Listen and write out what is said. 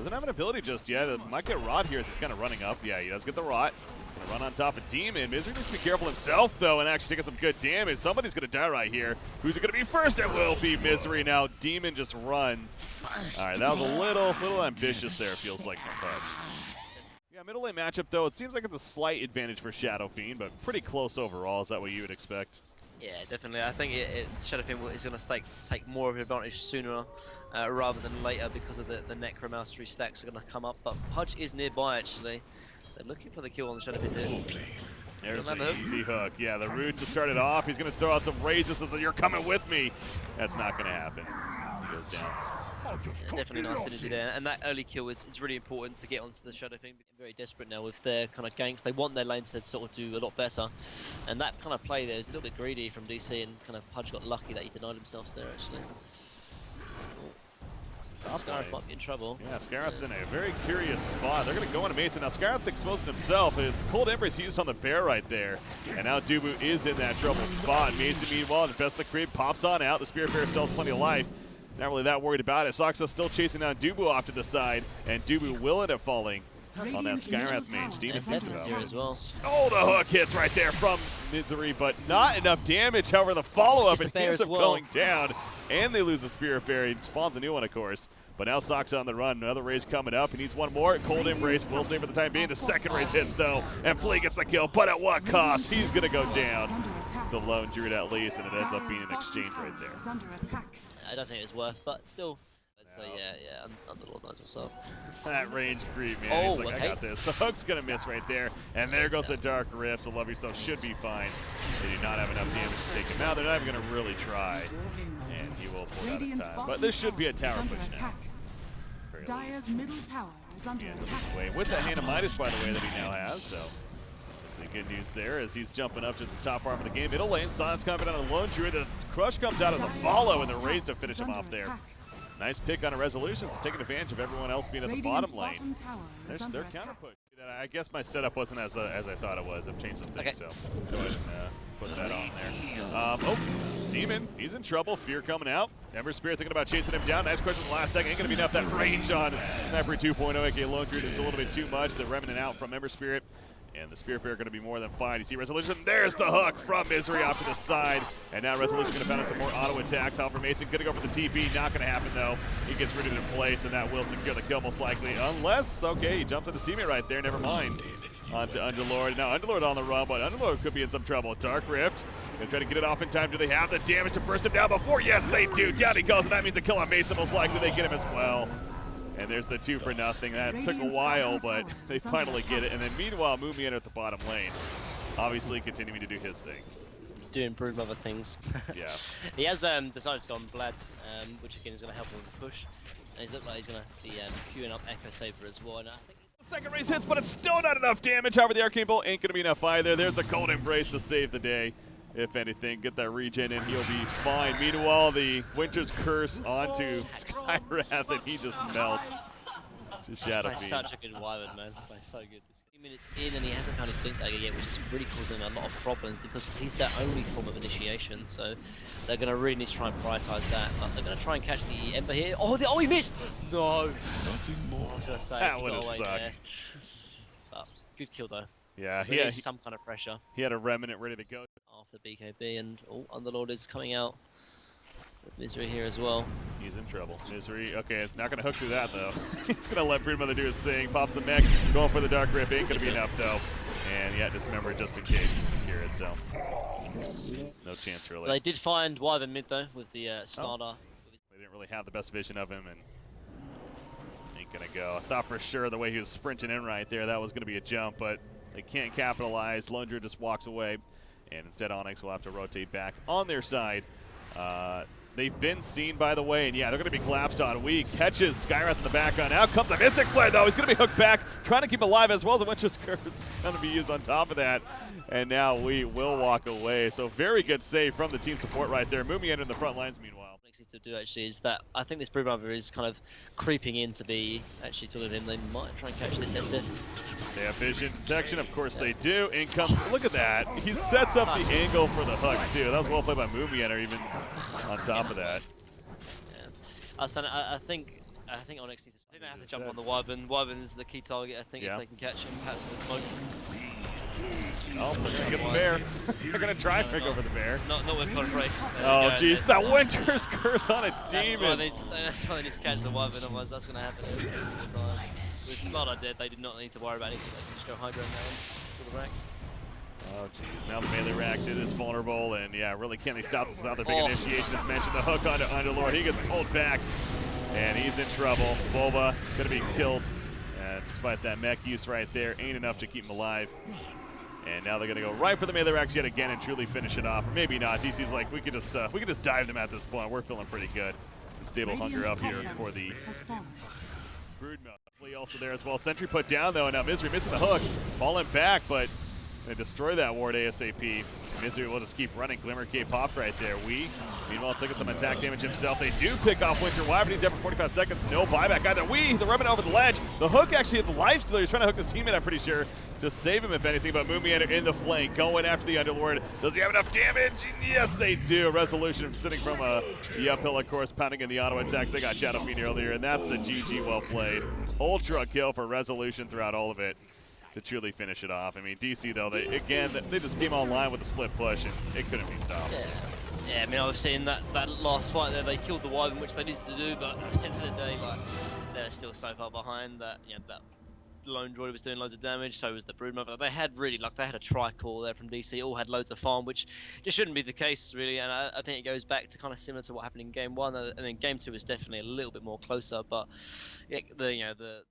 Doesn't have an ability just yet. Might get Rot here as he's kind of running up. Yeah, he does get the Rot. Gonna run on top of Demon. Misery needs to be careful himself, though, and actually taking some good damage. Somebody's gonna die right here. Who's it gonna be first? It will be Misery. Now Demon just runs. All right, that was a little ambitious there, it feels like, from Fudge. Yeah, middle lane matchup, though, it seems like it's a slight advantage for Shadow Fiend, but pretty close overall. Is that what you would expect? Yeah, definitely. I think Shadow Fiend is going to take more of an advantage sooner rather than later because of the Necro Mastery stacks are going to come up. But Pudge is nearby, actually. They're looking for the kill on the Shadow Fiend here. There's the easy hook. Yeah, the root to start it off. He's going to throw out some raises, says, you're coming with me. That's not going to happen. He goes down. Yeah, definitely nice synergy there, and that early kill is really important to get onto the Shadow Fiend. They're very desperate now with their kind of ganks. They want their lanes to sort of do a lot better, and that kind of play there is a little bit greedy from DC, and kind of Pudge got lucky that he denied himself there actually. Scarif might be in trouble. Yeah, Scarif's in a very curious spot. They're going to go into Mason. Now, Scarif exposing himself. Cold Embrace used on the bear right there. And now Dubu is in that trouble spot. Mason, meanwhile, invests the creep, pops on out. The Spirit Bear still has plenty of life. Not really that worried about it. Soxa still chasing down Dubu off to the side. And Dubu will end up falling on that Skywrath mage. Demon seems here as well. Oh, the hook hits right there from Misery, but not enough damage. However, the follow-up and he ends up going down. And they lose the Spirit Bear. He spawns a new one, of course. But now Soxa on the run. Another raise coming up. He needs one more. Cold Embrace will save for the time being. The second raise hits, though. And FLee gets the kill. But at what cost? He's going to go down. The lone Druid at least. And it ends up being an exchange right there. I don't think it was worth, but still. So yeah, Underlord knows what's up. That range creep, man. He's like, I got this. The hook's going to miss right there. And there goes the Dark Rift. So Love Yourself should be fine. They do not have enough damage to take him out. They're not even going to really try. And he will pull out in time. But this should be a tower push now. Dire's middle tower is under attack. With the Hand of Midas, by the way, that he now has. So good news there as he's jumping up to the top arm of the game. Middle lane, Silence coming on a lone Druid. The crush comes out of the follow and the raise to finish him off there. Nice pick on a resolution, so taking advantage of everyone else being at the bottom lane. There's their counter push. I guess my setup wasn't as I thought it was. I've changed some things, so go ahead and put that on there. Oh, Demon, he's in trouble. Fear coming out. Ember Spirit thinking about chasing him down. Nice question in the last second. Ain't going to be enough. That range on Sniper 2.0, aka Lone Druid, is a little bit too much. The Remnant out from Ember Spirit. And the Spirit Bear are going to be more than fine. You see Resolution. There's the hook from Misery off to the side. And now Resolution going to bounce some more auto attacks. However, Mason going to go for the TP. Not going to happen, though. He gets rid of it in place, and that will secure the kill most likely. Unless, okay, he jumps at his teammate right there. Never mind. On to Underlord. Now Underlord on the run, but Underlord could be in some trouble. Dark Rift. Going to try to get it off in time. Do they have the damage to burst him down before? Yes, they do. Down he goes, and that means a kill on Mason. Most likely they get him as well. And there's the 2 for nothing. That took a while, but they finally get it. And then meanwhile, Mumian at the bottom lane, obviously continuing to do his thing. Doing brood other things. Yeah. He has decided to go on Vlad, which again is going to help him with the push. And he's looked like he's going to be queuing up Echo Saber as well. And I think the second raise hits, but it's still not enough damage. However, the Arcane Bolt ain't going to be enough either. There's a Cold Embrace to save the day. If anything, get that regen and he'll be fine. Meanwhile, the Winter's Curse onto Skywrath, and he just melts. Just Shadow Fiend. Such a good Wyvern, man. So good. 3 minutes in and he hasn't found his Blink Dagger yet, which is really causing him a lot of problems because he's their only form of initiation. So they're going to really need to try and prioritize that. But they're going to try and catch the Ember here. Oh, he missed! No! Nothing more. I was going to say, that would have sucked. There. But good kill though. Yeah, he had some kind of pressure. He had a Remnant ready to go. After BKB, and Underlord is coming out with Misery here as well. He's in trouble. Misery, okay, it's not going to hook through that though. He's going to let Broodmother do his thing. Pops the mech, going for the Dark Rift. Ain't going to be enough though. And yeah, Dismember just in case to secure it, so no chance really. But they did find Wyvern mid though with the starter. They didn't really have the best vision of him and ain't going to go. I thought for sure the way he was sprinting in right there, that was going to be a jump, but they can't capitalize. Lone Druid just walks away. And instead, Onyx will have to rotate back on their side. They've been seen, by the way, and yeah, they're going to be collapsed on weak. Catches Skywrath in the background. Out comes the Mystic Flare, though. He's going to be hooked back, trying to keep alive as well as the Winter's Curse going to be used on top of that. And now we will walk away. So very good save from the team support right there. Mumian in the front lines, meanwhile. To do actually is that I think this Broodmother is kind of creeping in to be actually taller than him. They might try and catch this SF. They have vision protection, of course they do. In comes, look at that. He sets up the angle for the hook too. That was well played by Mumian, or even on top of that. Yeah. I think I think Onyx needs to. I think they have to jump on the Wyvern. Wyvern is the key target. I think if they can catch him, perhaps with a smoke. Oh, they're gonna get the bear. They're gonna try and pick over the bear. Not with Conference. Oh jeez, that Winter's curse on a demon. That's why they need to catch the Wyvern, otherwise that's gonna happen every single time. With Slaughter dead, they did not need to worry about anything. They can just go Hydro now for the racks. Oh jeez, now the melee racks, it is vulnerable, and yeah, really can't they stop this without their big initiation. As mentioned, the hook onto Underlord, he gets pulled back, and he's in trouble. BuLba gonna be killed, despite that mech use right there, ain't enough to keep him alive. And now they're gonna go right for the melee racks yet again and truly finish it off. Or maybe not. DC's like, we could just dive them at this point. We're feeling pretty good. And Stable Hunger up here for the Brood.FLee also there as well. Sentry put down though, and now Misery missing the hook, falling back, but they destroy that ward ASAP. Misery will just keep running. Glimmer Cape popped right there. Meanwhile, taking some attack damage himself. They do pick off Winter Wyvern. He's down for 45 seconds. No buyback either. The rubbing over the ledge. The hook actually hits life stealer. He's trying to hook his teammate, I'm pretty sure. Just save him if anything, but Moomiander in the flank, going after the Underlord. Does he have enough damage? Yes, they do. Resolution sitting from the uphill, of course, pounding in the auto attacks. They got Shadow Fiend earlier, and that's the GG well played. Ultra kill for Resolution throughout all of it to truly finish it off. I mean, DC, though, they just came online with a split push, and it couldn't be stopped. Yeah, I mean, I've seen that last fight there, they killed the Wyvern, which they needed to do, but at the end of the day, like, they're still so far behind that, that lone droid was doing loads of damage, so was the Broodmother. They had they had a tri-core there from DC, all had loads of farm, which just shouldn't be the case, really, and I think it goes back to kind of similar to what happened in Game 1, and then Game 2 was definitely a little bit more closer, but yeah, the